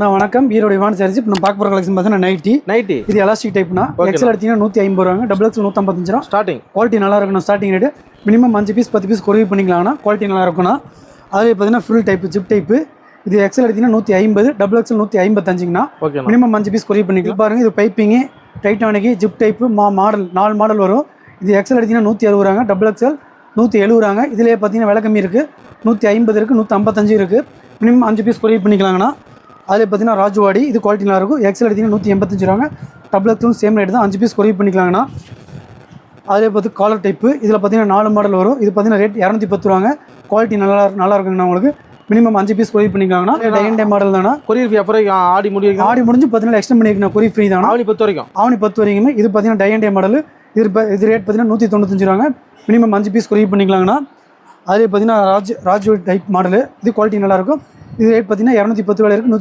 நான் வணக்கம் Erode Ivan charge. இப்போ நம்ம பார்க்க போகிற கலெக்ஷன் பார்த்தீங்கன்னா நைட்டி இது எலாஸ்டிக் டைப்னா எக்ஸல் எடுத்தீங்கன்னா 150 ரூபாங்க, டபுள் எக்ஸல் 155 ரூபா ஸ்டார்டிங். குவாலிட்டி நல்லா இருக்கணும். Starting rate minimum 5 piece 10 piece courier பண்ணிக்கலாம்னா குவாலிட்டி நல்லா இருக்கணும். அது பார்த்தீங்கன்னா ஃபுல் டைப் ஜிப் டைப்பு. இது எக்ஸல் எடுத்தீங்கன்னா 150, டபுள் எக்ஸல் 155னா மினிமம் 5 பீஸ் கொரியர் பண்ணிக்கலாம். பாருங்க இது பைப்பிங்கு டைட்டானிக்கு ஜிப் டைப்பு மாடல் 4 மாடல் வரும். இது எக்ஸல் எடுத்தீங்கன்னா 160 ரூபாங்க, டபுள் எக்ஸல் 170 ரூபாங்க. இதிலே பார்த்தீங்கன்னா விலை கம்மி இருக்குது, 150 இருக்குது, 155 இருக்குது. மினிமம் 5 பீஸ் கொரியர் பண்ணிக்கலாங்கண்ணா. அதில் பார்த்தீங்கன்னா ராஜுவாடி இது குவாலிட்டி நல்லா இருக்கும். எக்ஸல் எடுத்தீங்கன்னா 185 ரூபாங்க, டபுள் எக்ஸலும் சேம் ரேட் தான், 5 பீஸ் கொரியர் பண்ணிக்கலாங்கண்ணா. அதில் பார்த்து காலர் டைப்பு இதில் பார்த்தீங்கன்னா 4 மாடல் வரும். இது பார்த்தீங்கன்னா ரேட் 210 ரூபாங்க. குவாலிட்டி நல்லா இருக்குங்கண்ணா. உங்களுக்கு மினிமம் 5 பீஸ் கொரியர் பண்ணிக்கலாங்கண்ணா. டே மாடல் தானே. கொரியர் ஃபீ அப்புறம் ஆடி முடிஞ்சு 10 நாள் எக்ஸ்டெண்ட் பண்ணிக்கலாம். கொரியர் ஃப்ரீ தானே. ஆவணி 10 வரைக்குமே. இது பார்த்தீங்கன்னா டே மாடல். இது ரேட் பார்த்தீங்கன்னா 195 ரூபாங்க. மினிமம் 5 பீஸ் கொரியர் பண்ணிக்கலாங்கண்ணா. அதில் பார்த்தீங்கன்னா ராஜு டைப் மாடலு இது குவாலிட்டி நல்லாயிருக்கும். இது ரேட் பார்த்தீங்கன்னா 210 ரூபாய் இருக்குது.